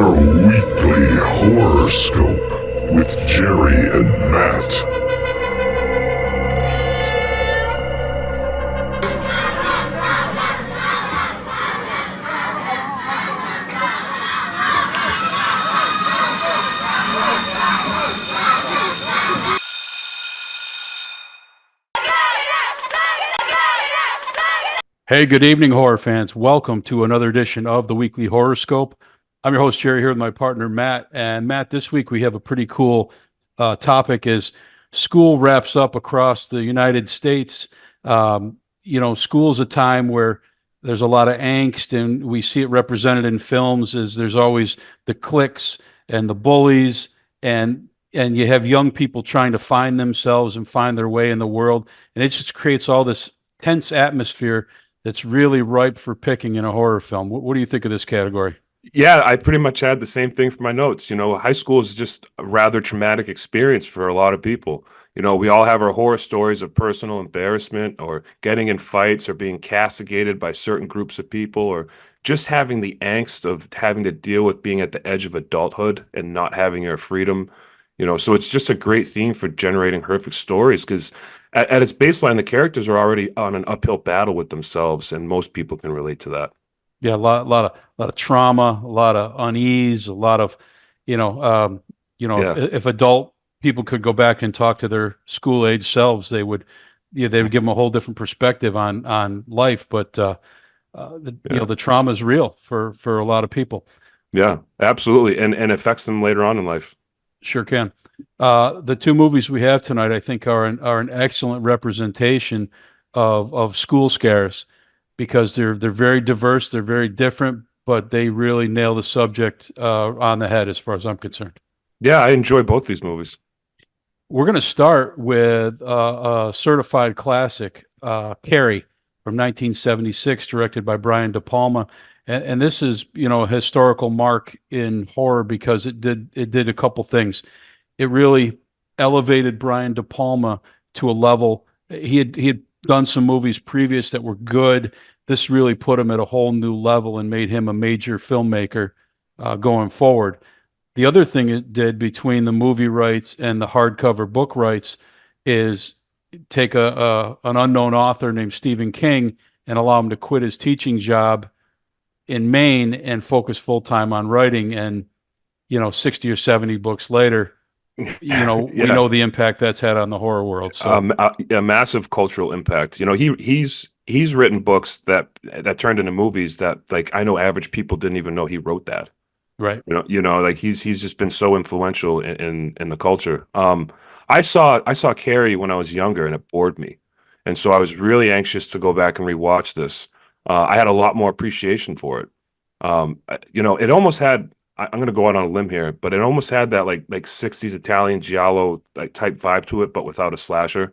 your weekly horoscope with Jerry and Matt. Hey, good evening, horror fans. Welcome to another edition of the Weekly Horoscope. I'm your host, Jerry, here with my partner, Matt. And Matt, this week we have a pretty cool topic as school wraps up across the United States. School is a time where there's a lot of angst, and we see it represented in films as there's always the cliques and the bullies, and you have young people trying to find themselves and find their way in the world. And it just creates all this tense atmosphere that's really ripe for picking in a horror film. What do you think of this category? Yeah, I pretty much had the same thing for my notes. High school is just a rather traumatic experience for a lot of people. We all have our horror stories of personal embarrassment or getting in fights or being castigated by certain groups of people or just having the angst of having to deal with being at the edge of adulthood and not having your freedom. So it's just a great theme for generating horrific stories because at its baseline, the characters are already on an uphill battle with themselves, and most people can relate to that. Yeah, a lot of trauma, a lot of unease, a lot of, you know, Yeah. if adult people could go back and talk to their school age selves, they would give them a whole different perspective on life. But Yeah. the trauma is real for a lot of people. Yeah, absolutely. And affects them later on in life. Sure can. The two movies we have tonight, I think, are an excellent representation of school scares because they're very diverse, they're very different, but they really nail the subject on the head as far as I'm concerned. Yeah, I enjoy both these movies. We're going to start with a certified classic, Carrie from 1976, directed by Brian De Palma. And this is, a historical mark in horror because it did a couple things. It really elevated Brian De Palma to a level. He had done some movies previous that were good. This really put him at a whole new level and made him a major filmmaker going forward. The other thing it did between the movie rights and the hardcover book rights is take an unknown author named Stephen King and allow him to quit his teaching job in Maine and focus full time on writing. And 60 or 70 books later, we Yeah. know the impact that's had on the horror world. So A massive cultural impact. He's written books that turned into movies that like I know average people didn't even know he wrote that. right. Like he's just been so influential in the culture. I saw Carrie when I was younger and it bored me. And so I was really anxious to go back and rewatch this. I had a lot more appreciation for it. It almost had I'm gonna go out on a limb here, but it almost had that like 60s Italian giallo like type vibe to it, but without a slasher.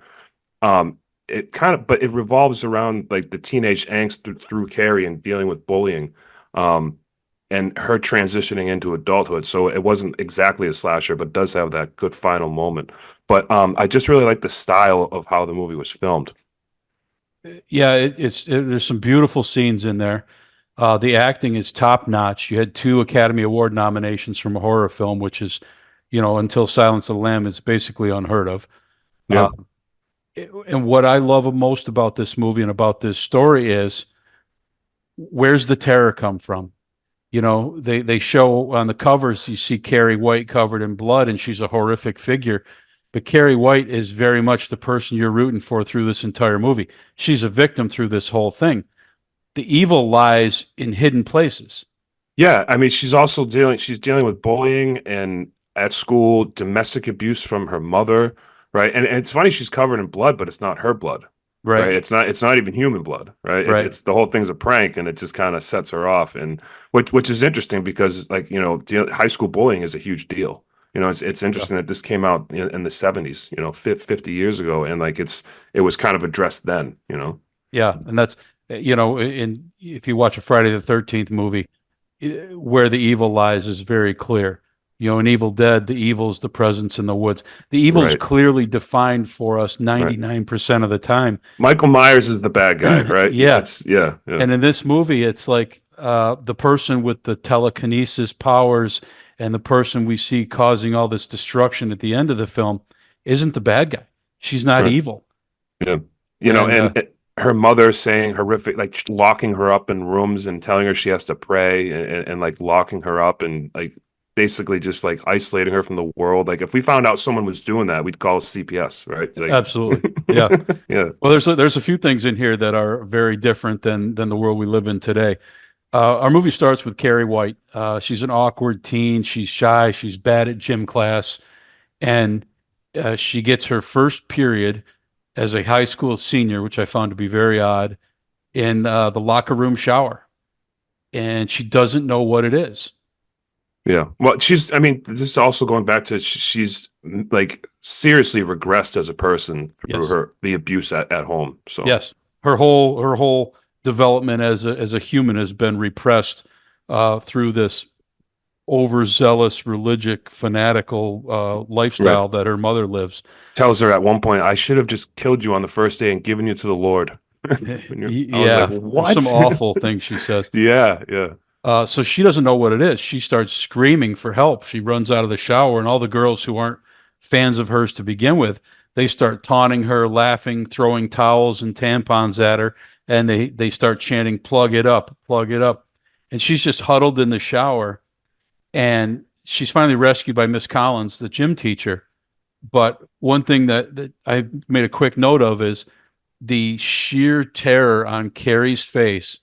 But it revolves around like the teenage angst through Carrie and dealing with bullying. And her transitioning into adulthood. So it wasn't exactly a slasher, but does have that good final moment. But I just really like the style of how the movie was filmed. Yeah, there's some beautiful scenes in there. The acting is top notch. You had two Academy Award nominations from a horror film, which is, until Silence of the Lamb is basically unheard of. Yeah, Uh, and what I love most about this movie and about this story is where's the terror come from? They show on the covers, you see Carrie White covered in blood, and she's a horrific figure. But Carrie White is very much the person you're rooting for through this entire movie. She's a victim through this whole thing. The evil lies in hidden places. yeah. I mean, she's dealing with bullying and at school, domestic abuse from her mother, right? And it's funny she's covered in blood, but it's not her blood, Right, right? It's not even human blood, right? It's, right. it's the whole thing's a prank, and it just kind of sets her off, and which is interesting because like high school bullying is a huge deal. It's Yeah. interesting that this came out in the 70s, 50 years ago, and like it was kind of addressed then, Yeah, and that's if you watch a Friday the 13th movie, where the evil lies is very clear. In Evil Dead, the evil's the presence in the woods. The evil's Right, clearly defined for us right. 99% of the time. Michael Myers is the bad guy, right? Yeah. Yeah, yeah, And in this movie, it's like the person with the telekinesis powers and the person we see causing all this destruction at the end of the film isn't the bad guy. She's not Right. evil. Yeah. And Her mother saying horrific, like locking her up in rooms and telling her she has to pray and like locking her up and like basically just like isolating her from the world. Like if we found out someone was doing that, we'd call CPS, right? absolutely. Yeah. Like, yeah, Well, there's a few things in here that are very different than the world we live in today. Our movie starts with Carrie White. She's an awkward teen. She's shy. She's bad at gym class, and she gets her first period as a high school senior, which I found to be very odd, in the locker room shower, and she doesn't know what it is. yeah. Well, I mean, this is also going back to she's like seriously regressed as a person through Yes, the abuse at home. So yes. Her whole development as a human has been repressed through this overzealous, religious, fanatical right. lifestyle that her mother lives. Tells her at one point, I should have just killed you on the first day and given you to the Lord. I was like, Yeah, there's some what? awful things she says. Yeah, yeah. So she doesn't know what it is. She starts screaming for help. She runs out of the shower, and all the girls who aren't fans of hers to begin with, they start taunting her, laughing, throwing towels and tampons at her, and they start chanting, "Plug it up, plug it up." And she's just huddled in the shower, and she's finally rescued by Miss Collins, the gym teacher. But one thing that I made a quick note of is the sheer terror on Carrie's face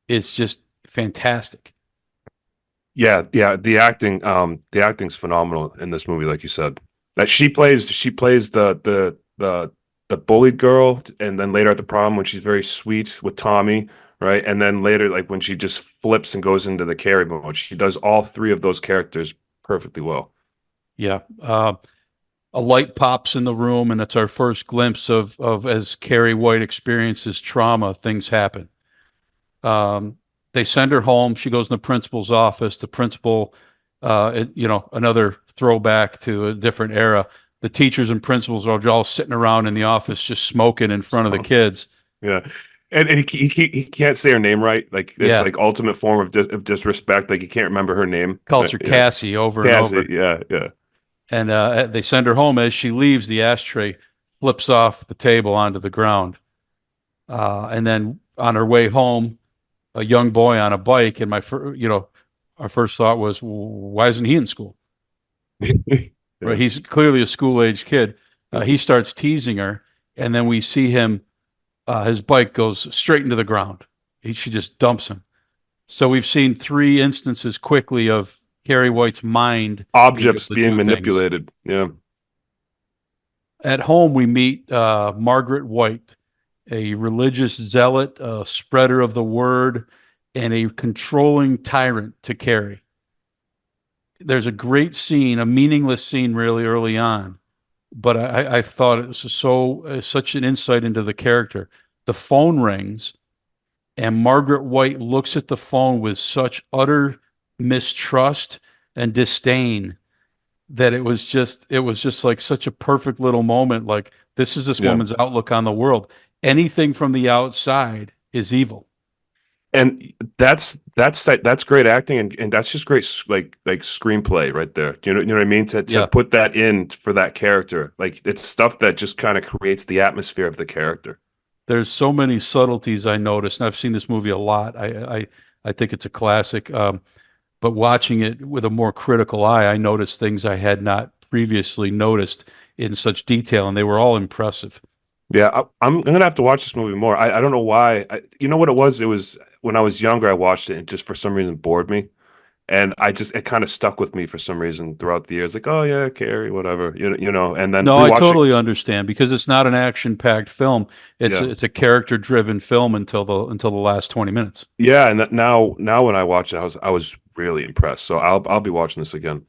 is just fantastic. Yeah, yeah. The acting's phenomenal in this movie, like you said. That she plays the bullied girl, and then later at the prom when she's very sweet with Tommy, right? And then later, like when she just flips and goes into the Carrie mode, she does all three of those characters perfectly well. Yeah. A light pops in the room, and it's our first glimpse of as Carrie White experiences trauma, things happen. Um, they send her home. She goes in the principal's office. The principal, another throwback to a different era. The teachers and principals are all sitting around in the office just smoking in front of the Oh, kids. yeah. And he can't say her name right. Like it's Yeah, like ultimate form of disrespect. Like he can't remember her name. calls her Yeah. Cassie over and Cassie. over. Yeah, yeah. And they send her home. As she leaves, the ashtray flips off the table onto the ground. And then on her way home, a young boy on a bike, and our first thought was, why isn't he in school? Right? Yeah. He's clearly a school age kid. He starts teasing her, and then we see him. His bike goes straight into the ground. She just dumps him. So we've seen three instances quickly of Carrie White's mind being able Objects to being do things. manipulated. Yeah. At home, we meet Margaret White, a religious zealot, a spreader of the word, and a controlling tyrant to Carrie. There's a great scene, a meaningless scene really early on, but I thought it was such an insight into the character. The phone rings, and Margaret White looks at the phone with such utter mistrust and disdain that it was just like such a perfect little moment. Like, this is this Yeah. woman's outlook on the world. Anything from the outside is evil. And that's great acting and that's just great like screenplay right there. You know what I mean? To Yeah. put that in for that character. Like it's stuff that just kind of creates the atmosphere of the character. There's so many subtleties I noticed, and I've seen this movie a lot. I think it's a classic. But watching it with a more critical eye, I noticed things I had not previously noticed in such detail, and they were all impressive. Yeah, I'm gonna have to watch this movie more. I don't know why. You know what it was? It was when I was younger, I watched it and just for some reason bored me. And it kind of stuck with me for some reason throughout the years. Like, oh yeah, Carrie, whatever, and then No, I rewatching, totally understand because it's not an action-packed film. It's yeah, a, it's a character-driven film until the last 20 minutes. yeah, and now when I watch it, I was really impressed. So I'll be watching this again.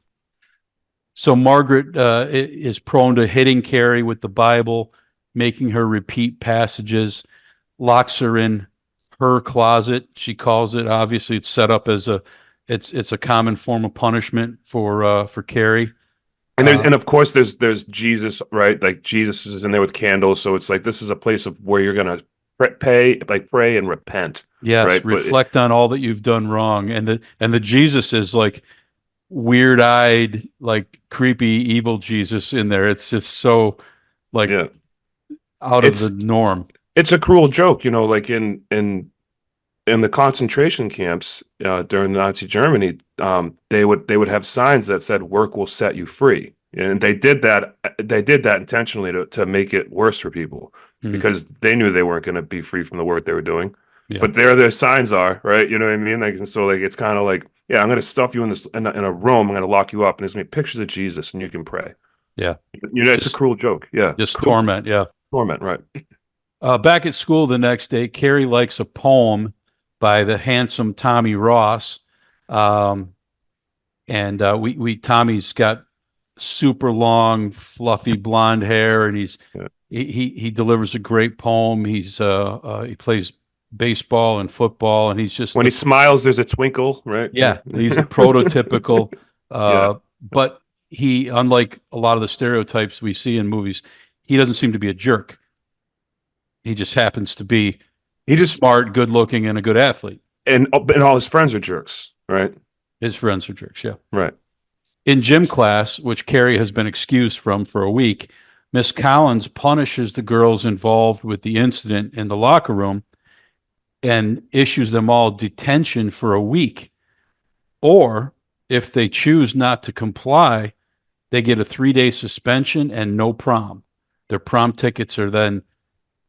So Margaret is prone to hitting Carrie with the Bible, making her repeat passages, locks her in her closet. She calls it. Obviously, it's set up as it's a common form of punishment for Carrie. And Uh, of course there's Jesus, right? Like Jesus is in there with candles, so it's like this is a place of where you're gonna pray and repent, Yes, right? reflect on all that you've done wrong. And the Jesus is like weird-eyed, like creepy, evil Jesus in there. It's just so like Yeah, out of the it's norm. it's a cruel joke, like in the concentration camps during Nazi Germany, they would have signs that said "Work will set you free," and they did that. They did that intentionally to make it worse for people Mhm. because they knew they weren't going to be free from the work they were doing. Yeah. But there, their signs are, right? You know what I mean? Like, and so like it's kind of like, yeah, I'm going to stuff you in this in a room. I'm going to lock you up, and there's going to be pictures of Jesus, and you can pray. Yeah. It's a cruel joke. Yeah, Just cruel torment. Yeah. torment, right? Back at school the next day, Carrie likes a poem by the handsome Tommy Ross. Um, and Tommy's got super long, fluffy blonde hair, and Yeah. he delivers a great poem. He plays baseball and football, and he's just When he smiles, there's a twinkle, right? Yeah. yeah, he's the prototypical. Yeah. But he, unlike a lot of the stereotypes we see in movies, he doesn't seem to be a jerk. He just happens to be He just smart, good looking, and a good athlete. and all his friends are jerks, right? His friends are jerks, yeah. Right. In gym class, which Carrie has been excused from for a week, Miss Collins punishes the girls involved with the incident in the locker room and issues them all detention for a week. Or if they choose not to comply, they get a 3-day suspension and no prom. Their prom tickets are then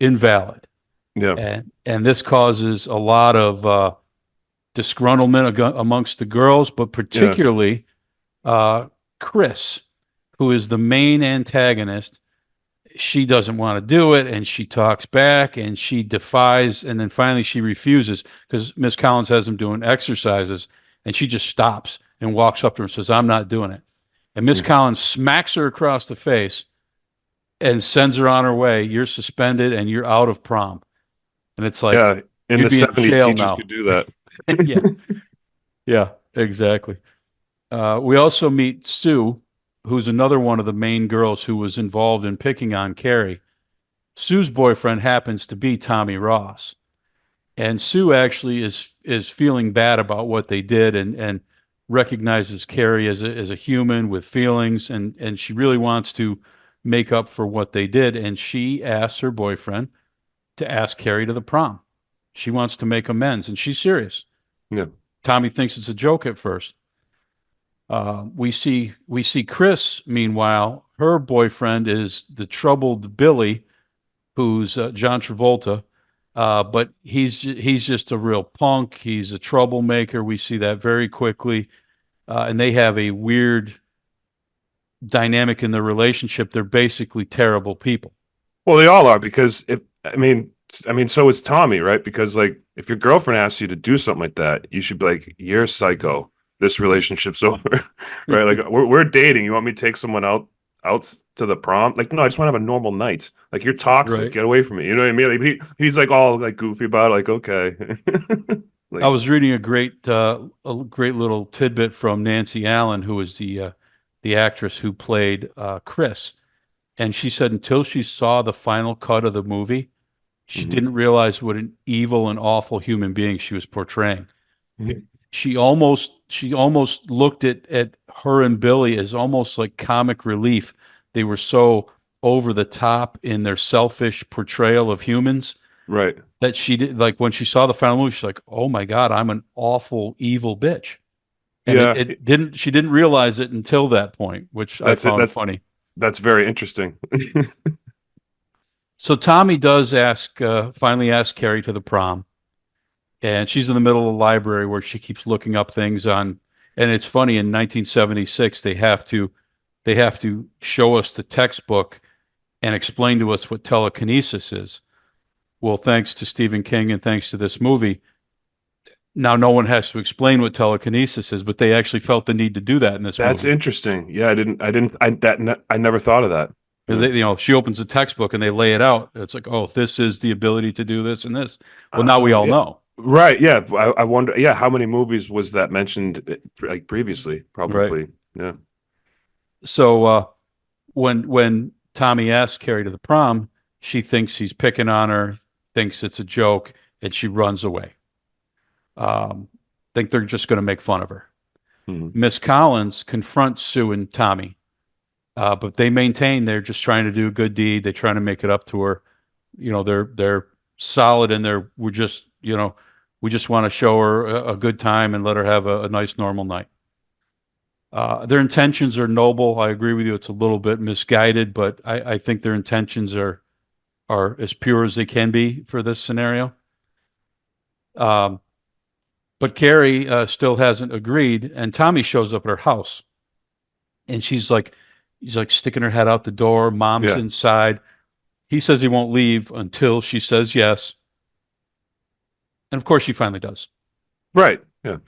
invalid. Yeah. And this causes a lot of disgruntlement amongst the girls, but Yeah. particularly Chris, who is the main antagonist. She doesn't want to do it, and she talks back, and she defies, and then finally she refuses because Miss Collins has them doing exercises, and she just stops and walks up to her and says, "I'm not doing it." And Miss Mm. Collins smacks her across the face and sends her on her way. You're suspended and you're out of prom. And it's like, Yeah. In you'd the be in 70s, jail teachers now. could do that. Yeah, yeah, exactly. We also meet Sue, who's another one of the main girls who was involved in picking on Carrie. Sue's boyfriend happens to be Tommy Ross, and Sue actually is feeling bad about what they did and recognizes Carrie as a human with feelings, and she really wants to make up for what they did, and she asks her boyfriend to ask Carrie to the prom. She wants to make amends, and she's serious. Yeah. Tommy thinks it's a joke at first. We see Chris. Meanwhile, her boyfriend is the troubled Billy, who's John Travolta, but he's just a real punk. He's a troublemaker. We see that very quickly, and they have a weird dynamic in their relationship. They're basically terrible people. Well, they all are because so is Tommy, right? Because like if your girlfriend asks you to do something like that, you should be like, "You're psycho. This relationship's over." Right? Like we're dating. You want me to take someone out to the prom? Like, no, I just want to have a normal night. Like you're toxic. Right. Get away from me. You know what I mean? Like he's like all like goofy about it, like, okay. I Like was reading a great little tidbit from Nancy Allen, who was the actress who played Chris, and she said until she saw the final cut of the movie, she mhm. didn't realize what an evil and awful human being she was portraying. Mhm. She almost looked at her and Billy as almost like comic relief. They were so over the top in their selfish portrayal of humans Right. that she did, like when she saw the final movie, she's like, "Oh my God, I'm an awful, evil bitch." And it, Yeah. it didn't she didn't realize it until that point, which I That's it. found funny. That's very interesting. So Tommy does finally ask Carrie to the prom, and she's in the middle of the library where she keeps looking up things on. And it's funny, in 1976 they have to show us the textbook and explain to us what telekinesis is. Well, thanks to Stephen King and thanks to this movie, now no one has to explain what telekinesis is, but they actually felt the need to do that in this That's movie. interesting. Yeah, I never thought of that. Because Yeah. she opens the textbook and they lay it out. It's like, oh, this is the ability to do this and this. Well, now we all Yeah. know, Right. Yeah. I wonder. Yeah. How many movies was that mentioned like previously? right? Probably. Yeah. So when Tommy asks Carrie to the prom, she thinks he's picking on her, thinks it's a joke, and she runs away. Think they're just going to make fun of her. Mhm. Miss Collins confronts Sue and Tommy, but they maintain they're just trying to do a good deed. They're trying to make it up to her. They're solid in there. We just want to show her a good time and let her have a nice normal night. Their intentions are noble. I agree with you. It's a little bit misguided, but I think their intentions are as pure as they can be for this scenario. Um, but Carrie still hasn't agreed, and Tommy shows up at her house, and he's like sticking her head out the door. Mom's Yeah. inside. He says he won't leave until she says yes, and of course she finally does. Right. Yeah.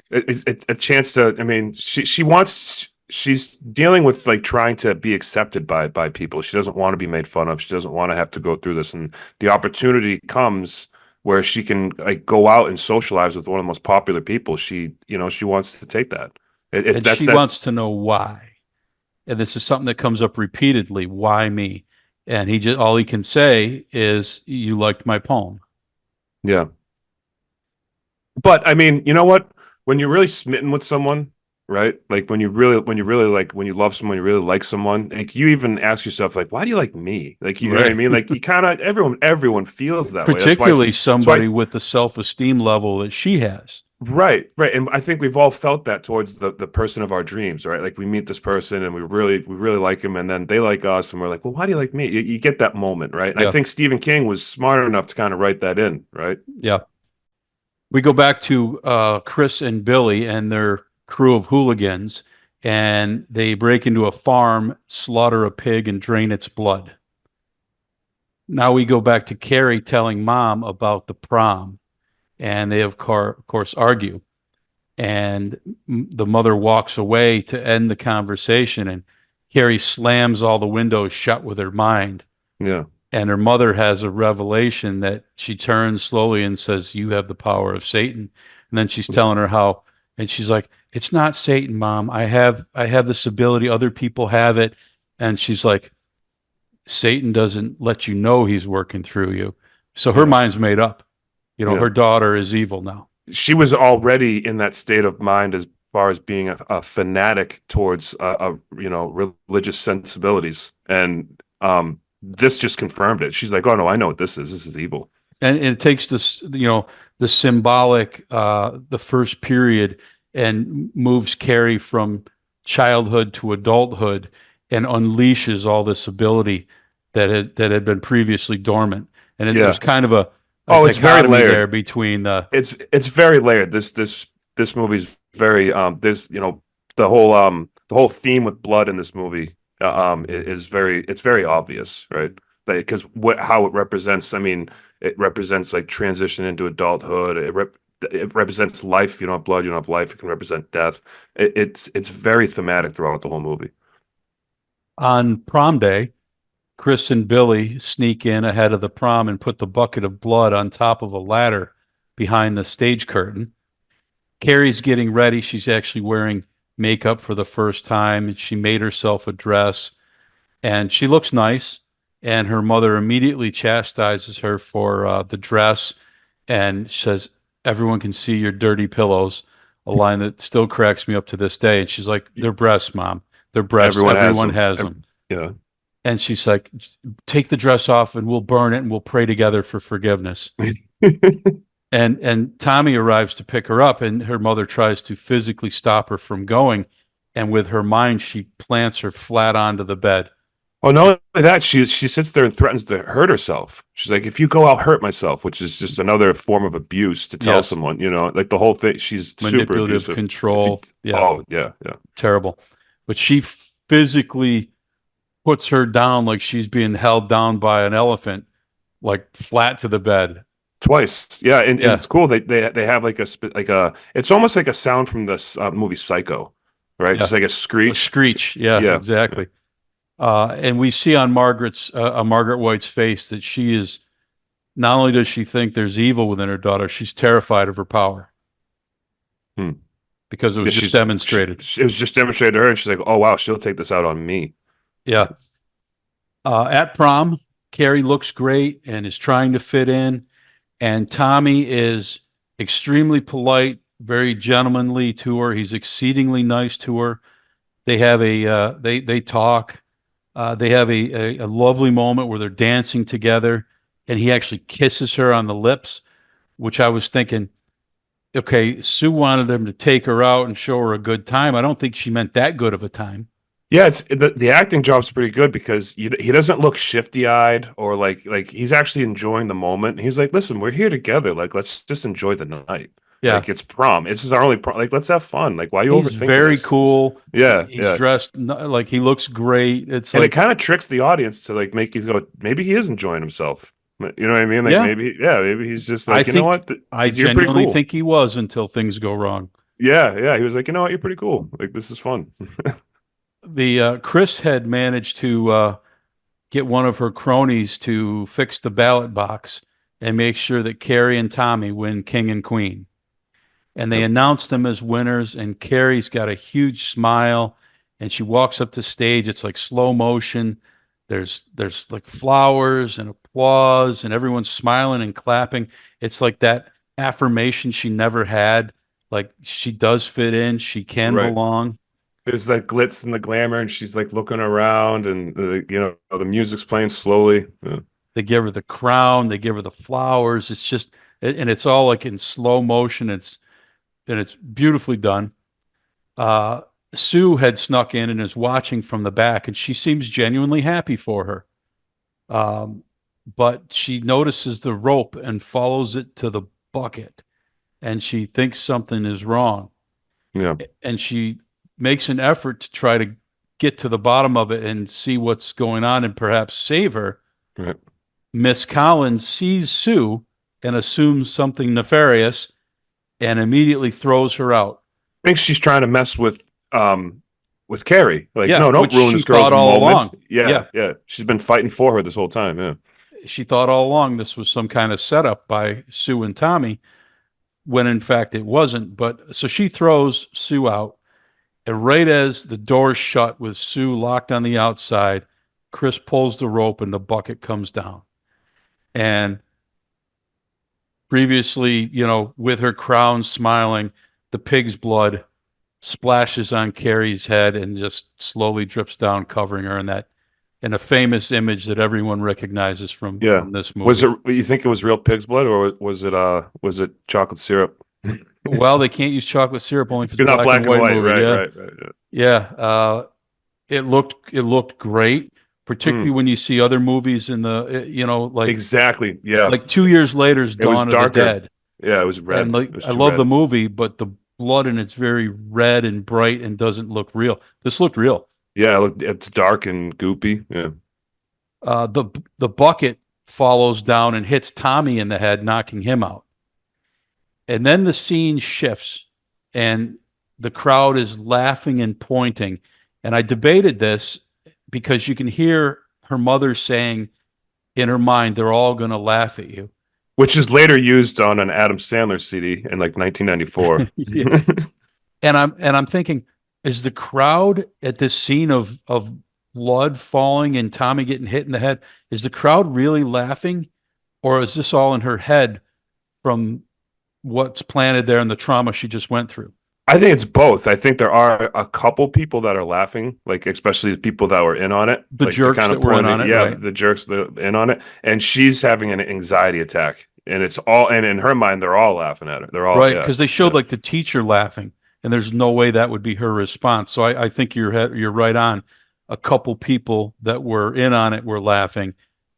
It's a chance to. I mean, she wants. She's dealing with like trying to be accepted by people. She doesn't want to be made fun of. She doesn't want to have to go through this. And the opportunity comes where she can like go out and socialize with one of the most popular people. She wants to take that. And she wants to know why. And this is something that comes up repeatedly. Why me? And he just all he can say is, "You liked my poem." Yeah. But I mean, you know what? When you're really smitten with someone, right? Like when you love someone, you really like someone, like you even ask yourself, like, why do you like me? Like, you know what I Right. mean? Like you kind of everyone feels that way. Particularly That's why, somebody with the self-esteem level that she has. right, right. And I think we've all felt that towards the person of our dreams, right? Like we meet this person and we really like him, and then they like us, and we're like, well, why do you like me? You get that moment, right? And I Yeah. think Stephen King was smart enough to kind of write that in, right? Yeah. We go back to Chris and Billy and their crew of hooligans, and they break into a farm, slaughter a pig, and drain its blood. Now we go back to Carrie telling mom about the prom, and they, of course, argue. And the mother walks away to end the conversation, and Carrie slams all the windows shut with her mind. Yeah. And her mother has a revelation that she turns slowly and says, "You have the power of Satan." And then she's telling her how, and she's like, "It's not Satan, Mom. I have this ability. Other people have it." And she's like, "Satan doesn't let you know he's working through you." So her Yeah. mind's made up. Yeah. Her daughter is evil now. She was already in that state of mind as far as being a fanatic towards religious sensibilities, and this just confirmed it. She's like, oh no, I know what this is. This is evil. And it takes this, the symbolic, the first period, and moves Carrie from childhood to adulthood, and unleashes all this ability that had been previously dormant. And Yeah. there's kind of a Oh, it's very dichotomy there layered. between the It's very layered. This movie's very this the whole theme with blood in this movie is very, it's very obvious, right? Because what how it represents. I mean, it represents like transition into adulthood. It represents life. You don't have blood, you don't have life. It can represent death. It's very thematic throughout the whole movie. on prom day. Chris and Billy sneak in ahead of the prom and put the bucket of blood on top of a ladder behind the stage curtain. Carrie's getting ready. She's actually wearing makeup for the first time. She made herself a dress, and she looks nice. And her mother immediately chastises her for the dress and says, "Everyone can see your dirty pillows," a line that still cracks me up to this day. And she's like, "They're breasts, Mom. They're breasts. Everyone has Everyone them. has them." Yeah. And she's like, "Take the dress off and we'll burn it and we'll pray together for forgiveness." And Tommy arrives to pick her up, and her mother tries to physically stop her from going. And with her mind, she plants her flat onto the bed. Well, not only that, she sits there and threatens to hurt herself. She's like, "If you go, I'll hurt myself," which is just another form of abuse to tell Yes, someone. Like the whole thing. She's super manipulative abusive. control. Yeah, Oh yeah, yeah. terrible. But she physically puts her down like she's being held down by an elephant, like flat to the bed. Twice. Yeah, and Yeah, it's cool. They have like it's almost like a sound from this movie Psycho, right? yeah. Just like a A screech. screech. Yeah, Yeah, yeah. exactly. And we see on Margaret White's face that she is not only does she think there's evil within her daughter, she's terrified of her power Hmm. because it Yeah, was just demonstrated. it was just demonstrated to her, and she's like, "Oh wow, she'll take this out on me." Yeah. At prom, Carrie looks great and is trying to fit in, and Tommy is extremely polite, very gentlemanly to her. He's exceedingly nice to her. They have they talk. They have a lovely moment where they're dancing together, and he actually kisses her on the lips, which I was thinking, okay, Sue wanted him to take her out and show her a good time. I don't think she meant that good of a time. Yeah, it's the acting job's pretty good because he doesn't look shifty-eyed or like he's actually enjoying the moment. He's like, "Listen, we're here together. Like, let's just enjoy the night. Yeah, Like, it's prom. This is our only prom. Like, let's have fun. Like, why are you he's overthinking very this?" cool. Yeah, He's yeah. dressed like he looks great. It's And it like, kind of tricks the audience to like make you go, maybe he is enjoying himself. You know what I mean? Like yeah, maybe, yeah, maybe he's just I like, you know think what? I You're pretty genuinely cool. think he was until things go wrong. Yeah, yeah. He was like, you know what? You're pretty cool. Like this is fun. The Chris had managed to get one of her cronies to fix the ballot box and make sure that Carrie and Tommy win King and Queen. And they Yep. announced them as winners. And Carrie's got a huge smile, and she walks up to stage. It's like slow motion. There's like flowers and applause, and everyone's smiling and clapping. It's like that affirmation she never had. Like she does fit in. She can Right. belong. There's that glitz and the glamour, and she's like looking around, and the music's playing slowly. Yeah. They give her the crown. They give her the flowers. It's just, and it's all like in slow motion. It's beautifully done. Uh, Sue had snuck in and is watching from the back, and she seems genuinely happy for her. Um, but she notices the rope and follows it to the bucket, and she thinks something is wrong. Yeah. And she makes an effort to try to get to the bottom of it and see what's going on and perhaps save her. Right. Miss Collins sees Sue and assumes something nefarious and immediately throws her out. Thinks she's trying to mess with Carrie. Like, Yeah, no, don't which ruin she this girl's thought all moment. along. Yeah, Yeah, yeah. She's been fighting for her this whole time. Yeah. she thought all along this was some kind of setup by Sue and Tommy, when in fact it wasn't. But so she throws Sue out, and right as the doors shut with Sue locked on the outside, Chris pulls the rope and the bucket comes down. And previously, with her crown smiling, the pig's blood splashes on Carrie's head and just slowly drips down, covering her in a famous image that everyone recognizes from Yeah. from this Was movie. it, you think it was real pig's blood or was it chocolate syrup? Well, they can't use chocolate syrup only if it's a You're not black and black and white white. movie. Right, Yeah, right, right. Yeah. yeah. It looked great, particularly Mm, when you see other movies in the exactly. Yeah. like 2 years later's It was Dawn of the darker. Dead, Yeah, it was and red. like It was I too love the red. movie, but the blood in it's very red and bright and doesn't look real. This looked real. Yeah, look, it's dark and goopy. Yeah. The bucket follows down and hits Tommy in the head, knocking him out. And then the scene shifts, and the crowd is laughing and pointing. And I debated this because you can hear her mother saying in her mind, "They're all going to laugh at you." Which is later used on an Adam Sandler CD in like 1994. Yeah. And I'm thinking, is the crowd at this scene of blood falling and Tommy getting hit in the head, is the crowd really laughing, or is this all in her head from what's planted there and the trauma she just went through? I think it's both. I think there are a couple people that are laughing, like especially the people that were in on it. The Like they're jerks kind of that were in pointing, on it, yeah, right? the jerks that in on it, and she's having an anxiety attack, and it's all, and in her mind, they're all laughing at her. They're all, Right, yeah, because they yeah. showed like the teacher laughing, and there's no way that would be her response. So I think you're right on. A couple people that were in on it were laughing,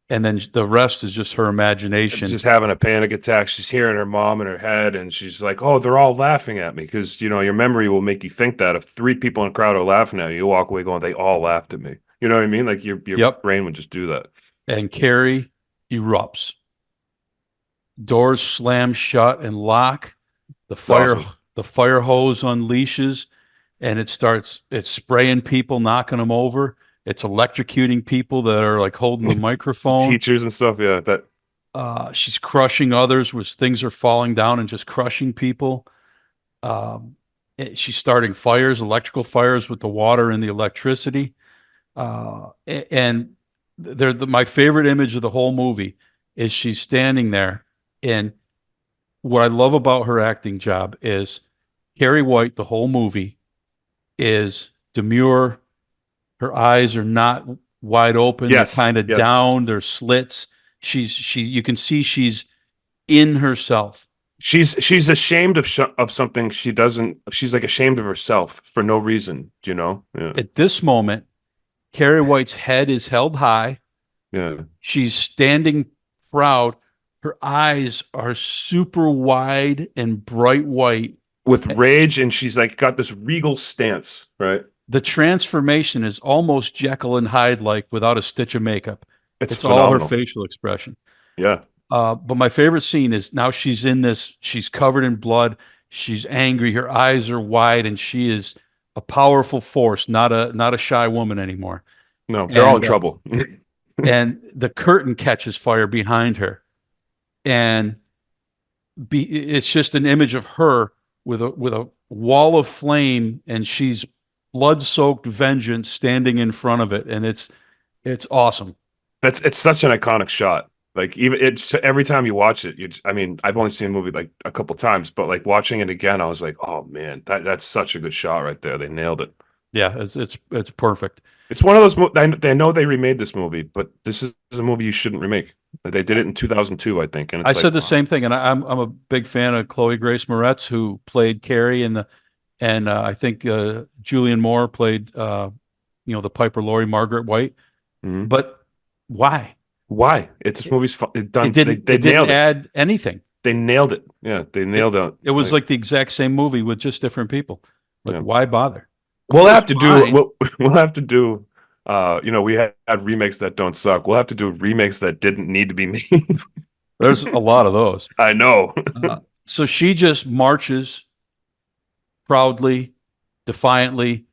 and then the rest is just her imagination. Just having a panic attack. She's hearing her mom in her head, and she's like, "Oh, they're all laughing at me," because your memory will make you think that if three people in a crowd are laughing at you, you walk away going, "They all laughed at me." You know what I mean? Like your Yep. brain would just do that. And Carrie erupts. Doors slam shut and lock. The It's fire awesome. the fire hose unleashes, and it's spraying people, knocking them over. It's electrocuting people that are like holding the microphone. Teachers and stuff, yeah. That She's crushing others, which things are falling down and just crushing people. She's starting fires, electrical fires with the water and the electricity. And my favorite image of the whole movie is she's standing there, and what I love about her acting job is Carrie White, the whole movie, is demure. Her eyes are not wide open. They're Yes, kind of yes. down. They're slits. You can see she's in herself. She's ashamed of something she doesn't. She's like ashamed of herself for no reason. You know? Yeah, At this moment, Carrie White's head is held high. yeah. She's standing proud. Her eyes are super wide and bright white. With rage, and she's like got this regal stance, right? The transformation is almost Jekyll and Hyde like without a stitch of makeup. It's It's all her phenomenal. facial expression. Yeah. But my favorite scene is now she's in this, she's covered in blood, she's angry, her eyes are wide, and she is a powerful force, not a shy woman anymore. No, they're all in And trouble. and the curtain catches fire behind her, and it's just an image of her with a wall of flame, and she's blood-soaked vengeance standing in front of it, and it's awesome. It's such an iconic shot. Like even it's every time you watch it, I mean, I've only seen the movie like a couple times, but like watching it again, I was like, oh man, that's such a good shot right there. They nailed it. Yeah, it's perfect. It's one of those. They know they remade this movie, but this is a movie you shouldn't remake. They did it in 2002, I think, and I it's like, said the wow. same thing, and I'm a big fan of Chloe Grace Moretz, who played Carrie in the, and I think Julianne Moore played the Piper Laurie Margaret White. Mhm. But why? Why? This movie's done. They It didn't nailed it. add anything. They nailed it. Yeah, they nailed it. It was like the exact same movie with just different people. Like, Yeah. why bother? We'll It was have to do. fine. We'll have to do. We had remakes that don't suck. We'll have to do remakes that didn't need to be made. There's a lot of those. I know. So she just marches proudly, defiantly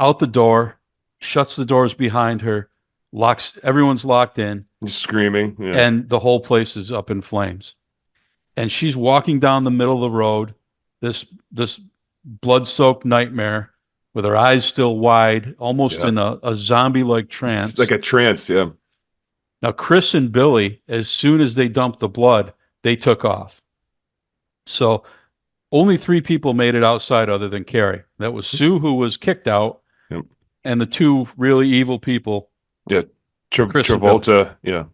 out the door, shuts the doors behind her, locks everyone's locked in, Screaming. Yeah. and the whole place is up in flames. And she's walking down the middle of the road, this blood-soaked nightmare with her eyes still wide, almost Yeah. in a zombie-like It's trance. like a trance. Yeah. Now, Chris and Billy, as soon as they dumped the blood, they took off. So only three people made it outside other than Carrie. That was Sue, who was kicked out, Yep. and the two really evil people, Yeah. Chris and Billy. Travolta. Yeah.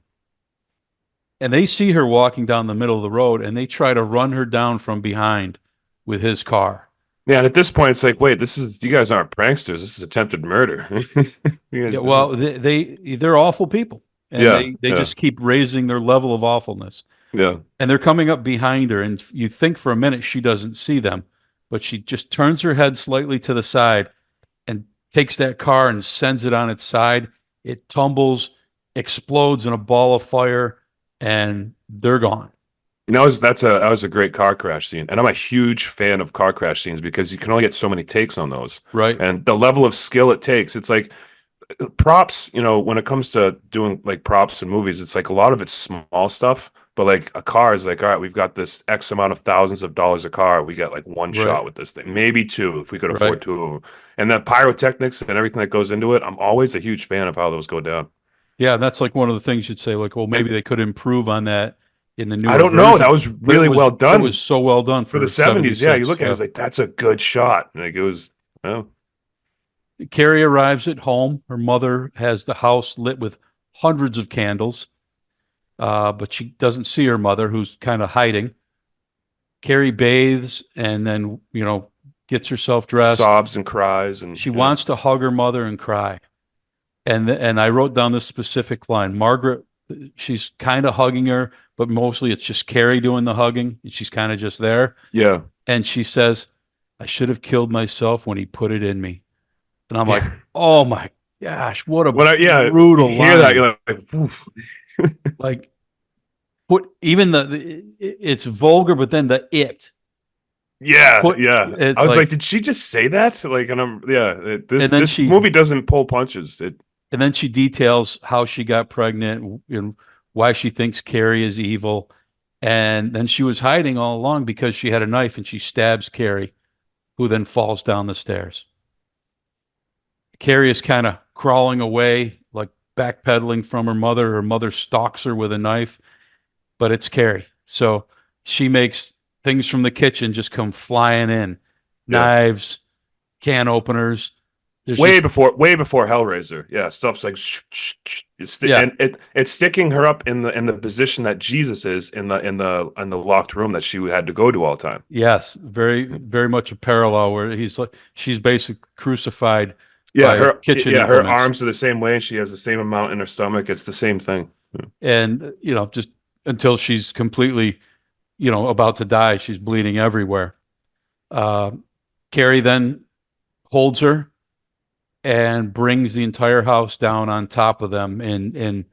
And they see her walking down the middle of the road, and they try to run her down from behind with his car. Yeah. And at this point, it's like, wait, you guys aren't pranksters. This is attempted murder. Yeah, well, they're awful people, and Yeah, they yeah. just keep raising their level of awfulness. Yeah. And they're coming up behind her, and you think for a minute she doesn't see them, but she just turns her head slightly to the side and takes that car and sends it on its side. It tumbles, explodes in a ball of fire, and they're gone. That was a great car crash scene, and I'm a huge fan of car crash scenes because you can only get so many takes on those, Right? and the level of skill it takes. It's like props. When it comes to doing like props in movies, it's like a lot of it's small stuff, but like a car is like, all right, we've got this X amount of thousands of dollars a car. We got like one Right. shot with this thing, maybe two if we could Right. afford two of them. And the pyrotechnics and everything that goes into it, I'm always a huge fan of how those go down. Yeah, that's like one of the things you'd say, like, well, maybe And they could improve on that in the newer I don't know. version. That was But really well It done was so well done for the 70s. Yeah, you 76. look at it, Yeah. it's like that's a good shot. Like it was. Oh. Carrie arrives at home. Her mother has the house lit with hundreds of candles, but she doesn't see her mother, who's kind of hiding. Carrie bathes and then, gets herself dressed. Sobs and cries, and She wants to hug her mother and cry. And I wrote down this specific line. Margaret, she's kind of hugging her, but mostly it's just Carrie doing the hugging. She's kind of just there. yeah. And she says, I should have killed myself when he put it in me. And I'm like, oh my gosh, what a brutal you hear line. that, you're like, woof. Like, even it's vulgar, but then Yeah, Put- yeah. it's I was like- like, did she just say that? Like, and this And then this she- movie doesn't pull punches. and then she details how she got pregnant and why she thinks Carrie is evil. And then she was hiding all along because she had a knife, and she stabs Carrie, who then falls down the stairs. Carrie is kind of crawling away, like backpedaling from her mother. Her mother stalks her with a knife, but it's Carrie. So she makes things from the kitchen just come flying in, Yeah. knives, can openers. There's just Way before Hellraiser. Yeah, stuff's like yeah, and it's sticking her up in the position that Jesus is in the locked room that she had to go to all the time. yes, very much a parallel where he's like she's basically crucified Yeah, by kitchen her implements, arms are the same way. She has the same amount in her stomach. It's the same thing. and just until she's completely about to die, she's bleeding everywhere. Uh, Carrie then holds her and brings the entire house down on top of them in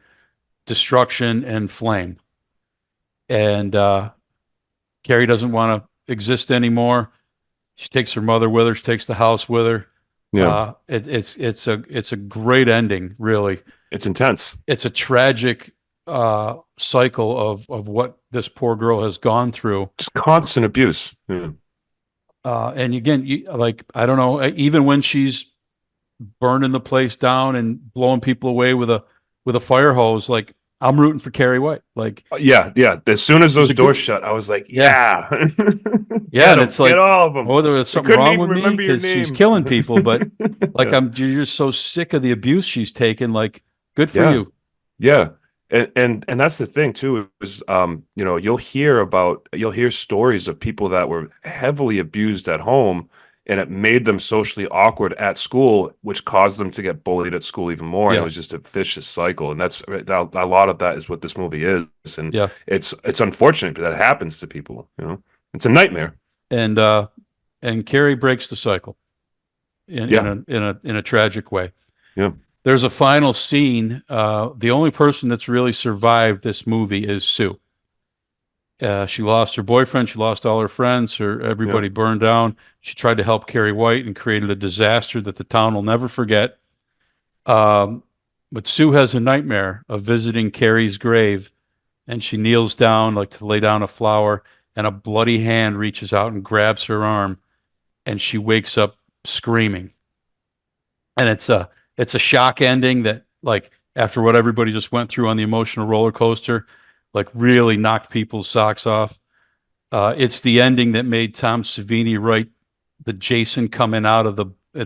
destruction and flame. And Carrie doesn't want to exist anymore. She takes her mother with her. She takes the house with her. Yeah, It's a great ending, really. it's intense. It's a tragic cycle of what this poor girl has gone through. Just constant abuse. Yeah. And again, like I don't know, even when she's burning the place down and blowing people away with a fire hose, like I'm rooting for Carrie White. Like Yeah. As soon as she's those a doors good, shut, I was like, yeah, yeah, yeah, get and them, it's get like, all of them. oh, there was They something couldn't wrong with even me remember your because she's name. killing people, but like Yeah, you're just so sick of the abuse she's taken. Like, good for yeah. you. Yeah. And that's the thing too, is you'll hear stories of people that were heavily abused at home and it made them socially awkward at school, which caused them to get bullied at school even more. And it Yeah, was just a vicious cycle. And that's a lot of that is what this movie is. And yeah, it's unfortunate that it happens to people, you know. It's a nightmare. and Carrie breaks the cycle Yeah. in a tragic way. Yeah. There's a final scene. The only person that's really survived this movie is Sue. She lost her boyfriend. She lost all her friends. Yeah. Everybody burned down. She tried to help Carrie White and created a disaster that the town will never forget. Um, but Sue has a nightmare of visiting Carrie's grave, and she kneels down like to lay down a flower, and a bloody hand reaches out and grabs her arm, and she wakes up screaming. And it's a shock ending that like after what everybody just went through on the emotional roller coaster, like really knocked people's socks off. It's the ending that made Tom Savini write the Jason coming out of the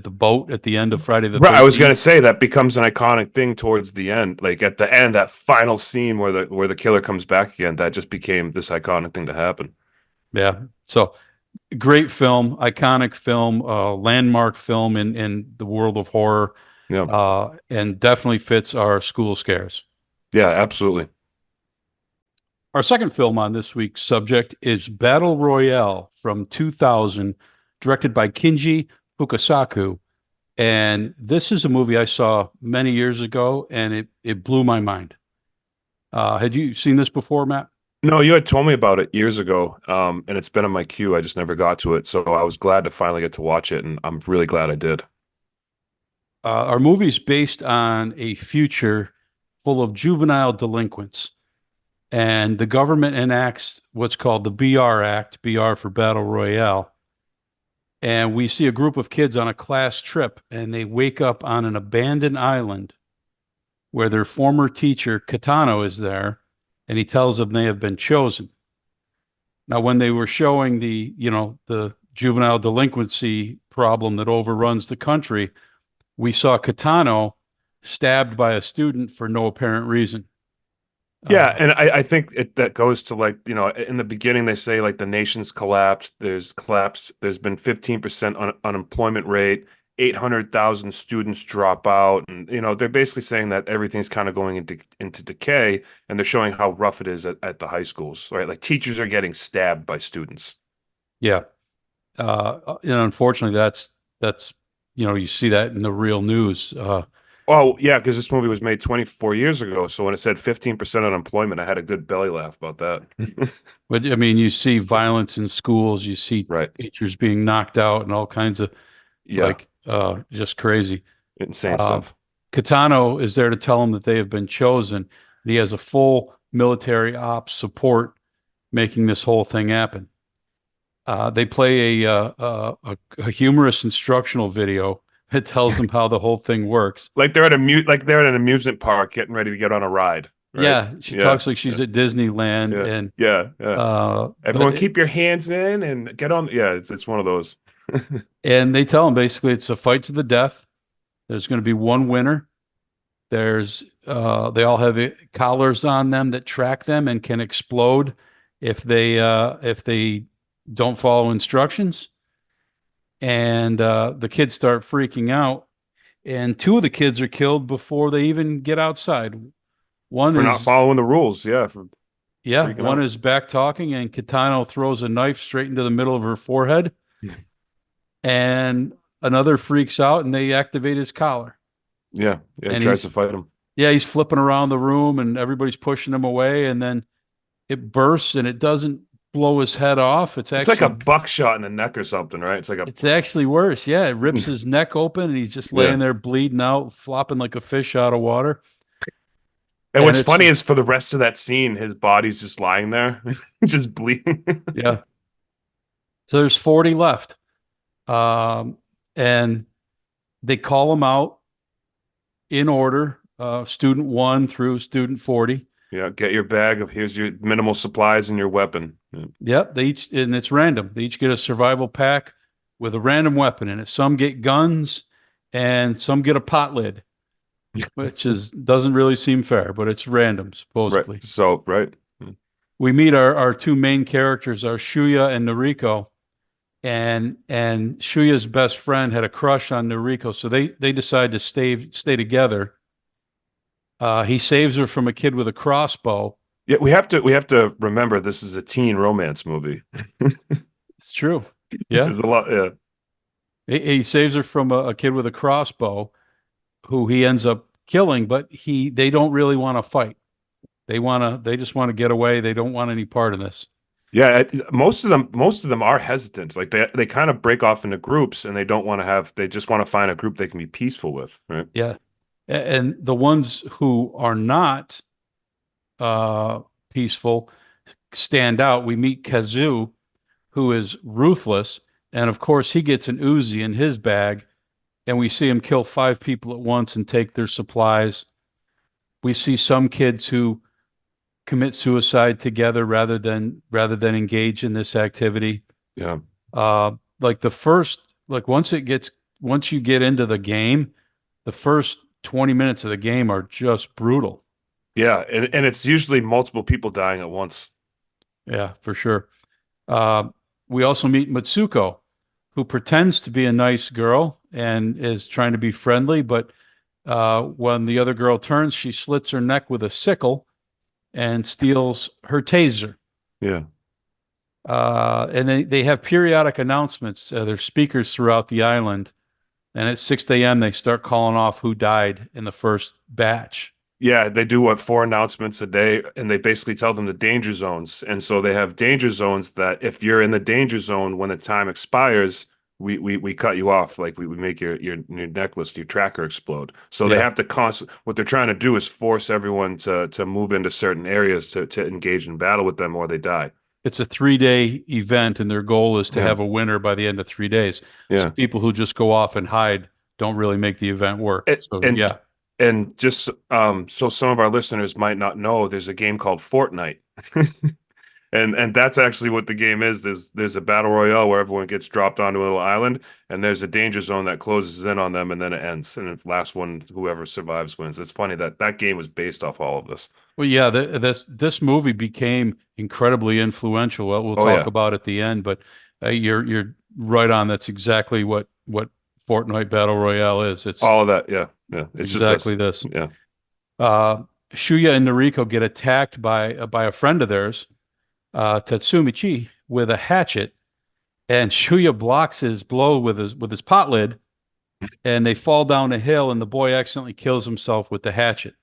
boat at the end of Friday the Right, I was gonna 13th. say that becomes an iconic thing towards the end. Like at the end, that final scene where the killer comes back again, that just became this iconic thing to happen. Yeah. So great film, iconic film, landmark film in the world of horror, Yeah, and definitely fits our school scares. yeah, absolutely. Our second film on this week's subject is Battle Royale from 2000, directed by Kinji Fukasaku. And this is a movie I saw many years ago, and it blew my mind. Had you seen this before, Matt? No, you had told me about it years ago, and it's been on my queue. I just never got to it, so I was glad to finally get to watch it, and I'm really glad I did. Our movie's based on a future full of juvenile delinquents, and the government enacts what's called the BR Act, BR for Battle Royale. And we see a group of kids on a class trip, and they wake up on an abandoned island where their former teacher, Katano, is there, and he tells them they have been chosen. Now, when they were showing the juvenile delinquency problem that overruns the country, we saw Katano stabbed by a student for no apparent reason. Yeah, Uh, and I think that goes to like, in the beginning they say like the nation's collapsed, there's been 15% unemployment rate, 800,000 students drop out, and they're basically saying that everything's kind of going into decay, and they're showing how rough it is at the high schools, right? Like teachers are getting stabbed by students. yeah. Unfortunately, that's you see that in the real news. Oh, yeah, because this movie was made 24 years ago, so when it said 15% unemployment, I had a good belly laugh about that. But I mean, you see violence in schools, you see Right. teachers being knocked out, and all kinds of Yeah, like just crazy. insane Um, stuff. Katano is there to tell them that they have been chosen. And he has a full military ops support making this whole thing happen. They play a humorous instructional video It tells them how the whole thing works. Like they're at an amusement park getting ready to get on a ride, right? Yeah, she Yeah, talks like yeah, she's at Disneyland, yeah, and yeah, yeah. but Everyone keep your hands in and get on. Yeah, it's one of those. and they tell them basically it's a fight to the death. There's going to be one winner. They all have collars on them that track them and can explode if they don't follow instructions. And the kids start freaking out, and two of the kids are killed before they even get outside. One For not is following the rules. Yeah, for Yeah, freaking one out. is back talking, and Kitano throws a knife straight into the middle of her forehead, and another freaks out, and they activate his collar, Yeah, yeah. He and tries to fight him. he's flipping around the room, and everybody's pushing him away, and then it bursts, and it doesn't blow his head off. It's like a buckshot in the neck or something, right? It's like a It's actually worse. Yeah, it rips his neck open, and he's just yeah. laying there bleeding out, flopping like a fish out of water. And And what's it's funny is for the rest of that scene, his body's just lying there, just bleeding. Yeah. So there's 40 left, and they call them out in order, student 1 through student 40. Yeah, get your bag of here's your minimal supplies and your weapon. Yeah. Yep, and it's random. They each get a survival pack with a random weapon in it. Some get guns, and some get a pot lid, which doesn't really seem fair, but it's random Right. supposedly. So, right. We meet our two main characters, are Shuya and Noriko, and Shuya's best friend had a crush on Noriko, so they decide to stay together. He saves her from a kid with a crossbow. Yeah, we have to remember this is a teen romance movie. It's true. Yeah. There's a lot, yeah. He saves her from a kid with a crossbow who he ends up killing, but they don't really want to fight. They just want to get away. They don't want any part of this. Yeah, most of them are hesitant. Like they kind of break off into groups and they just want to find a group they can be peaceful with, right? Yeah. And the ones who are not peaceful stand out. We meet Kazu, who is ruthless, and of course he gets an Uzi in his bag, and we see him kill 5 people at once and take their supplies. We see some kids who commit suicide together rather than engage in this activity. Yeah. Like once you get into the game, the first 20 minutes of the game are just brutal. Yeah, and it's usually multiple people dying at once. Yeah, for sure. We also meet Mitsuko, who pretends to be a nice girl and is trying to be friendly, but when the other girl turns, she slits her neck with a sickle and steals her taser. Yeah. And they have periodic announcements. There's speakers throughout the island, and at 6 a.m. they start calling off who died in the first batch. Yeah, they do 4 announcements a day, and they basically tell them the danger zones. And so they have danger zones that if you're in the danger zone when the time expires, we cut you off. Like we make your necklace, your tracker explode. So they Yeah. have to what they're trying to do is force everyone to move into certain areas to engage in battle with them or they die. It's a 3-day event, and their goal is to Yeah. have a winner by the end of 3 days. Yeah. So people who just go off and hide don't really make the event work. So And yeah, and just so some of our listeners might not know, there's a game called Fortnite. And that's actually what the game is. There's a battle royale where everyone gets dropped onto a little island, and there's a danger zone that closes in on them, and then it ends. And the last one, whoever survives, wins. It's funny that game was based off all of this. well, yeah, this movie became incredibly influential. Well, we'll Oh talk yeah, about at the end, but you're right on. That's exactly what Fortnite Battle Royale is. It's all of that. Yeah, yeah. It's just exactly this. Yeah, Shuya and Noriko get attacked by a friend of theirs, Tatsumichi, with a hatchet, and Shuya blocks his blow with his pot lid, and they fall down a hill, and the boy accidentally kills himself with the hatchet.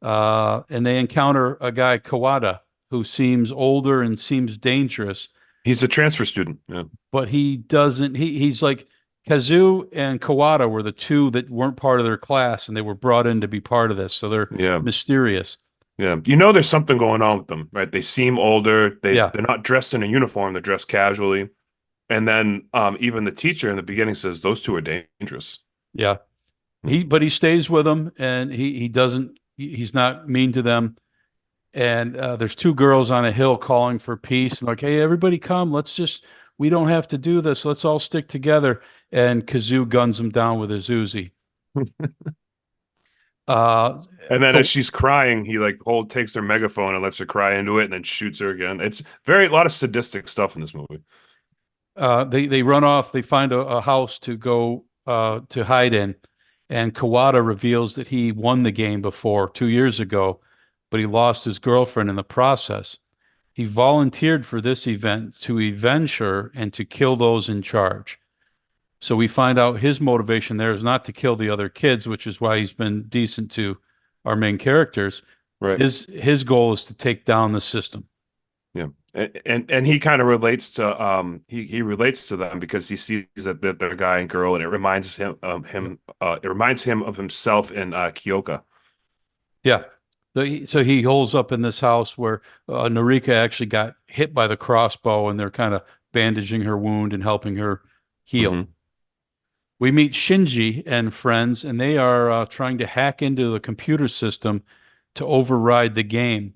And they encounter a guy, Kawada, who seems older and seems dangerous, he's a transfer student. Yeah, but he doesn't. He's like Kazu and Kawada were the two that weren't part of their class, and they were brought in to be part of this. So they're yeah. mysterious. Yeah, there's something going on with them, right? They seem older. Yeah. They're not dressed in a uniform. They're dressed casually. And then even the teacher in the beginning says those two are dangerous. Yeah. Hmm. But he stays with them, and he doesn't, he's not mean to them. And there's two girls on a hill calling for peace, and like, hey, everybody come, we don't have to do this. Let's all stick together. And Kazoo guns him down with his Uzi. Uh, And then as so she's crying, he like takes their megaphone and lets her cry into it, and then shoots her again. It's a lot of sadistic stuff in this movie. they run off. They find a house to go to hide in, and Kawada reveals that he won the game before 2 years ago, but he lost his girlfriend in the process. He volunteered for this event to avenge her and to kill those in charge. So we find out his motivation there is not to kill the other kids, which is why he's been decent to our main characters. Right. His goal is to take down the system. Yeah. And he kind of relates to he relates to them because he sees that they're a guy and girl, and it reminds him of himself in Kyoka. Yeah. So he holds up in this house where Narika actually got hit by the crossbow, and they're kind of bandaging her wound and helping her heal. Hmm. We meet Shinji and friends, and they are trying to hack into the computer system to override the game.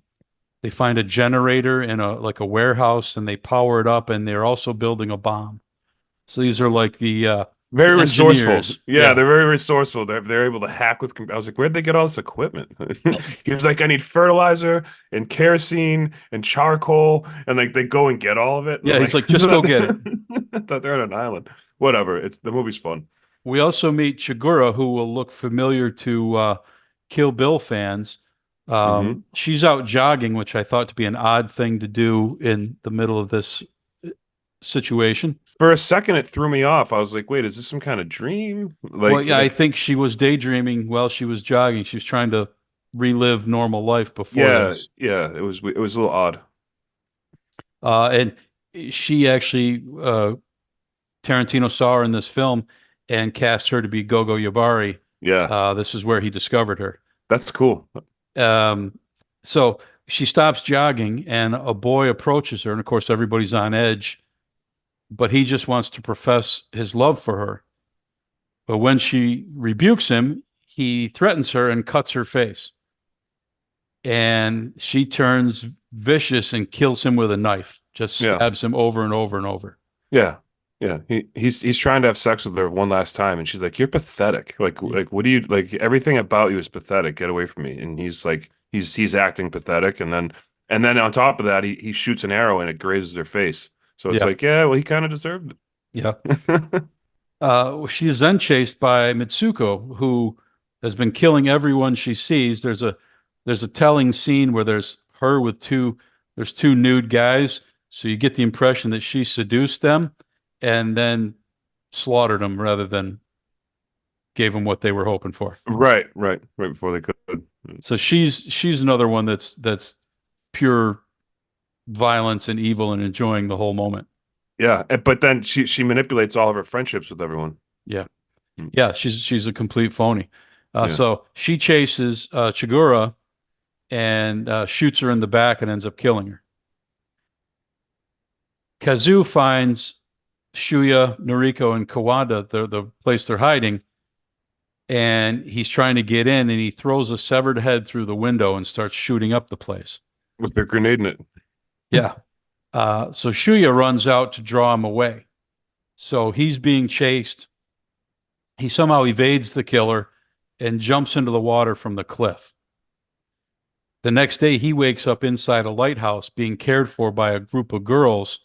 They find a generator in a warehouse, and they power it up, and they're also building a bomb. So these are like Very the resourceful. engineers. Yeah, Yeah. they're very resourceful. They're able to hack with. I was like, where'd they get all this equipment? He was like, I need fertilizer and kerosene and charcoal, and like they go and get all of it. And Yeah, I'm he's like, like, just go get it. I thought they're on an island. Whatever. The movie's fun. We also meet Chigura, who will look familiar to Kill Bill fans. Hmm. She's out jogging, which I thought to be an odd thing to do in the middle of this situation. For a second, it threw me off. I was like, wait, is this some kind of dream? Well, yeah, I think she was daydreaming while she was jogging. She was trying to relive normal life before Yeah, this. yeah. It was a little odd. And she actually, Tarantino saw her in this film and cast her to be Gogo Yabari. Yeah, This is where he discovered her. that's cool. Um, so she stops jogging, and a boy approaches her, and of course everybody's on edge, but he just wants to profess his love for her. But when she rebukes him, he threatens her and cuts her face. And she turns vicious and kills him with a knife, just Yeah. stabs him over and over and over. Yeah. Yeah. He's trying to have sex with her one last time, and she's like, "You're pathetic. Like what do you like everything about you is pathetic. Get away from me." And he's like he's acting pathetic, and then on top of that, he shoots an arrow and it grazes her face. So it's Yeah, like, yeah, well, he kind of deserved yeah. it. She is then chased by Mitsuko, who has been killing everyone she sees. There's a telling scene where there's two nude guys, so you get the impression that she seduced them and then slaughtered them rather than gave them what they were hoping for. Right before they could. So she's another one that's pure violence and evil and enjoying the whole moment. Yeah, but then she manipulates all of her friendships with everyone. Yeah. Mm. Yeah, she's a complete phony. Yeah. So she chases Chigura and shoots her in the back and ends up killing her. Kazu finds Shuya, Noriko, and Kawada, the place they're hiding, and he's trying to get in, and he throws a severed head through the window and starts shooting up the place. With their grenade in it. Yeah. So Shuya runs out to draw him away. So he's being chased. He somehow evades the killer and jumps into the water from the cliff. The next day, he wakes up inside a lighthouse being cared for by a group of girls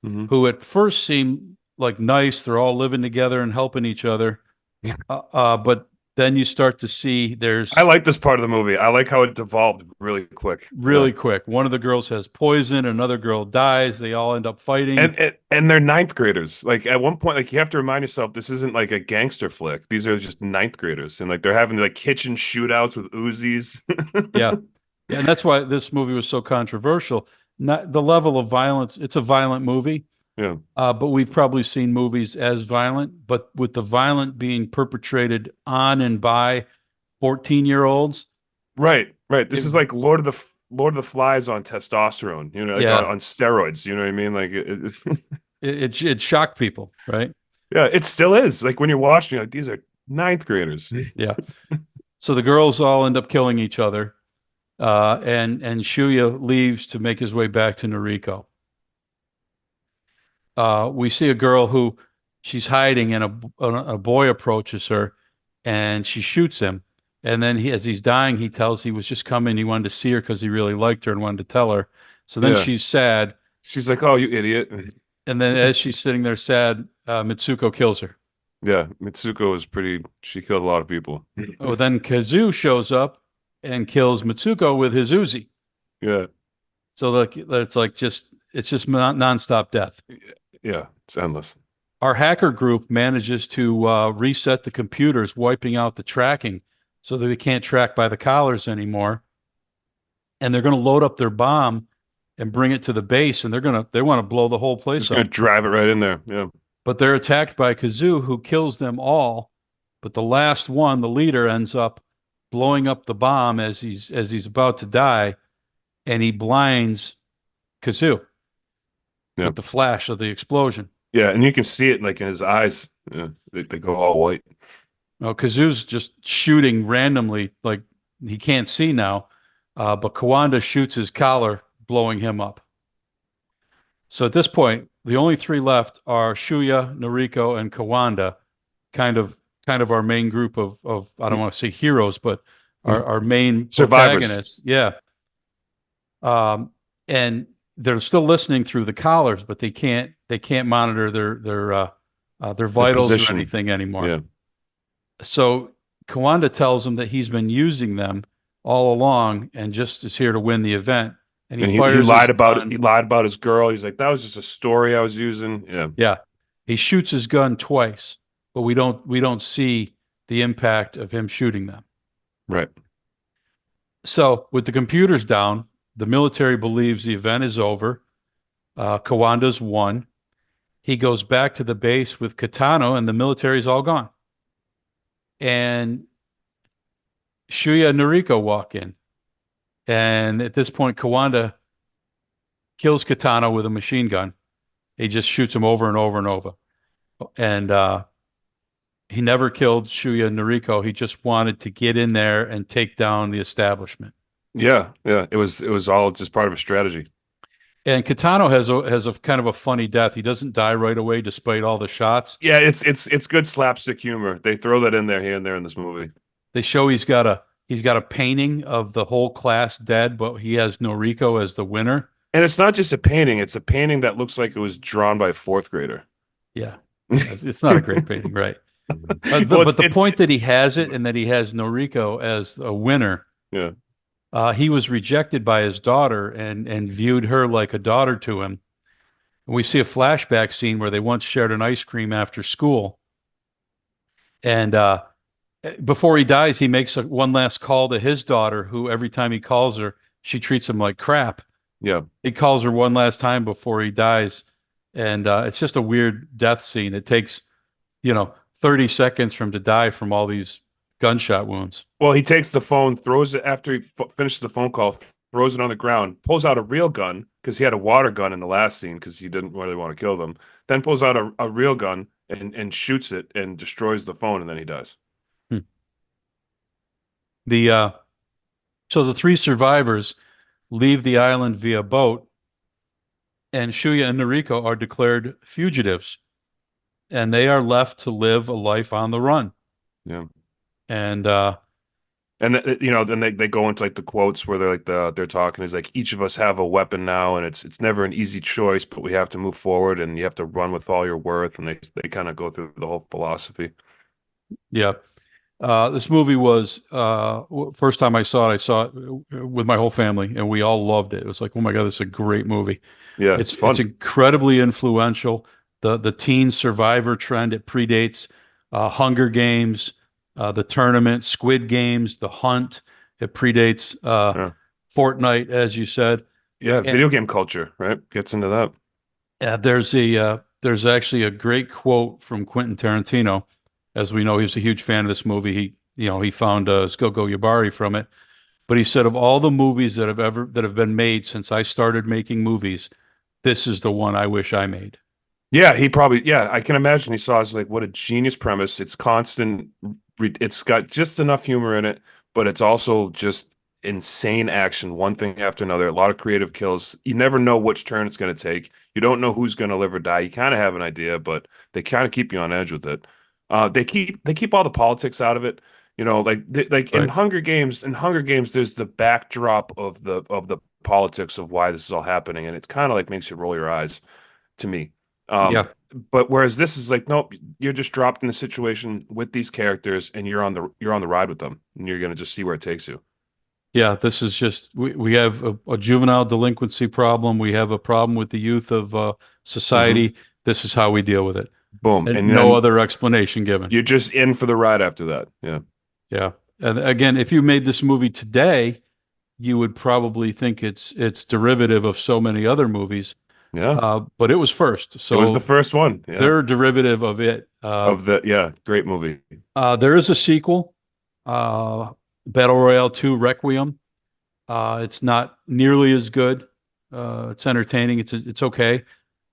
Hmm. who at first seem like nice. They're all living together and helping each other. Yeah. But then you start to see I there's like this part of the movie. I like how it devolved really quick. Yeah. really quick. One of the girls has poison, another girl dies. They all end up fighting. And they're ninth graders. Like at one point, like you have to remind yourself this isn't like a gangster flick. These are just ninth graders, and like they're having like kitchen shootouts with Uzis. Yeah. Yeah, and that's why this movie was so controversial. Not the level of violence. It's a violent movie, Yeah. but we've probably seen movies as violent, but with the violent being perpetrated on and by 14-year-olds. Right. This is like Lord of the Flies on testosterone. You know, like Yeah. on steroids. You know what I mean? Like it shocked people, right? Yeah, it still is. Like when you're watching, you're like, these are ninth graders. Yeah. So the girls all end up killing each other, and Shuya leaves to make his way back to Noriko. We see a girl who she's hiding, and a boy approaches her, and she shoots him. And then as he's dying, he tells he was just coming. He wanted to see her because he really liked her and wanted to tell her. So then Yeah. she's sad, She's like, "Oh, you idiot." and then as she's sitting there sad, Mitsuko kills her. Yeah, Mitsuko was pretty. She killed a lot of people. Oh, then Kazu shows up and kills Mitsuko with his Uzi. Yeah, So like it's just nonstop death. yeah, it's endless. Our hacker group manages to reset the computers, wiping out the tracking so that they can't track by the collars anymore. And they're going to load up their bomb and bring it to the base, and they want to blow the whole place Just gonna up. drive it right in there. Yeah, But they're attacked by Kazoo, who kills them all. But the last one, the leader, ends up blowing up the bomb as he's about to die, and he blinds Kazoo yeah, with the flash of the explosion. yeah, and you can see it like in his eyes. Yeah, they go all white. Well, Kazoo's just shooting randomly, like he can't see now. But Kawanda shoots his collar, blowing him up. So at this point, the only three left are Shuya, Noriko, and Kawanda, kind of our main group of I don't want to say heroes, but our main Survivors. protagonists. Yeah. And they're still listening through the collars, but they can't monitor their vitals or position. anything anymore. Yeah, So Kawanda tells him that he's been using them all along and just is here to win the event. And and he he fires lied his about gun. it. He lied about his girl. He's like, that was just a story I was using. Yeah, Yeah. He shoots his gun twice, but we don't see the impact of him shooting them. right. So with the computers down, the military believes the event is over. Kawanda's won. He goes back to the base with Katano, and the military's all gone. And Shuya and Noriko walk in. And at this point, Kawanda kills Katano with a machine gun. He just shoots him over and over and over. And he never killed Shuya and Noriko. He just wanted to get in there and take down the establishment. Yeah, yeah. It was all just part of a strategy. And Katano has a kind of a funny death. He doesn't die right away despite all the shots. Yeah, it's good slapstick humor. They throw that in there here and there in this movie. They show he's got a painting of the whole class dead, but he has Noriko as the winner. And it's not just a painting; it's a painting that looks like it was drawn by a fourth grader. Yeah. It's not a great painting, right? Well, But the point that he has it and that he has Noriko as a winner, yeah, he was rejected by his daughter and viewed her like a daughter to him. And we see a flashback scene where they once shared an ice cream after school. And before he dies, he makes one last call to his daughter, who every time he calls her, she treats him like crap. yeah. He calls her one last time before he dies. And it's just a weird death scene. It takes, 30 seconds for him to die from all these gunshot wounds. Well, he takes the phone, throws it after he finishes the phone call, throws it on the ground, pulls out a real gun because he had a water gun in the last scene because he didn't really want to kill them. Then pulls out a real gun and shoots it and destroys the phone, and then he dies. The So the three survivors leave the island via boat, and Shuya and Noriko are declared fugitives, and they are left to live a life on the run. Yeah. And And then they go into like the quotes where they're talking is like each of us have a weapon now, and it's never an easy choice, but we have to move forward, and you have to run with all your worth, and they kind of go through the whole philosophy. yeah, this movie was first time I saw it with my whole family, and we all loved it. It was like, oh my God, this is a great movie. Yeah, it's fun. It's incredibly influential. The teen survivor trend, it predates Hunger Games, the tournament, Squid Games, The Hunt. It predates Yeah. Fortnite, as you said. Yeah, And video game culture, right? Gets into that. there's actually a great quote from Quentin Tarantino. As we know, he was a huge fan of this movie. He found Skogo Yabari from it. But he said, of all the movies that have been made since I started making movies, this is the one I wish I made. Yeah, he probably, yeah, I can imagine he saw it's like, what a genius premise. It's constant, it's got just enough humor in it, but it's also just insane action, one thing after another, a lot of creative kills. You never know which turn it's going to take. You don't know who's going to live or die. You kind of have an idea, but they kind of keep you on edge with it. They keep all the politics out of it. Like Right. In Hunger Games, there's the backdrop of the politics of why this is all happening, and it's kind of like makes you roll your eyes to me. Um, Yeah. but whereas this is like, nope, you're just dropped in a situation with these characters, and you're on the ride with them, and you're gonna just see where it takes you. Yeah, this is just we have a juvenile delinquency problem. We have a problem with the youth of Hmm. society. This is how we deal with it, Boom, and and no then other explanation given. you're just in for the ride after that. Yeah, Yeah, and again, if you made this movie today, you would probably think it's derivative of so many other movies, yeah. but it was first, It was the so first one. Yeah, they're derivative of it. yeah, great movie. There is a sequel, uh, Battle Royale 2 Requiem. It's not nearly as good. It's entertaining. It's okay.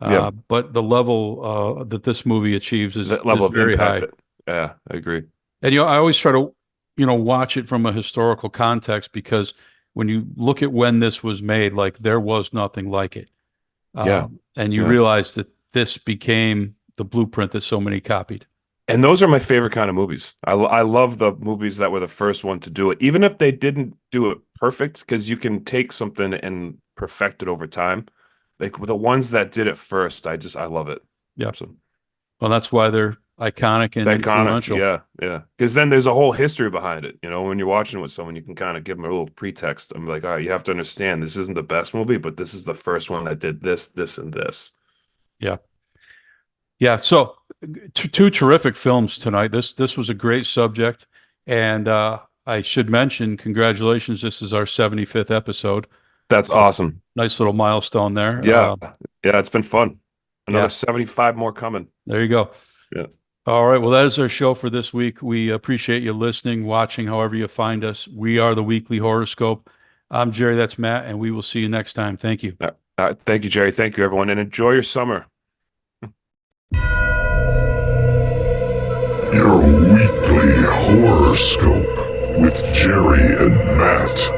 Yeah, But the level that this movie achieves that is level of very impact. high. That, yeah, I agree. And I always try to watch it from a historical context, because when you look at when this was made, like there was nothing like it, Yeah, and you yeah. realize that this became the blueprint that so many copied. And those are my favorite kind of movies. I love the movies that were the first one to do it, even if they didn't do it perfect, because you can take something and perfect it over time. Like the ones that did it first, I love it. Yeah. So Well, that's why they're iconic and iconic, influential. yeah, yeah. Because then there's a whole history behind it. When you're watching it with someone, you can kind of give them a little pretext. I'm like, all right, you have to understand this isn't the best movie, but this is the first one that did this, this, and this. Yeah. Yeah. So two terrific films tonight. This was a great subject, and I should mention, congratulations. This is our 75th episode. That's So awesome. nice little milestone there. Yeah, yeah, it's been fun. Another Yeah. 75 more coming. There you go. Yeah. All right. Well, that is our show for this week. We appreciate you listening, watching, however you find us. We are the Weekly Horoscope. I'm Jerry. That's Matt, and we will see you next time. Thank you. Thank you, Jerry. Thank you, everyone, and enjoy your summer. Your weekly horoscope with Jerry and Matt.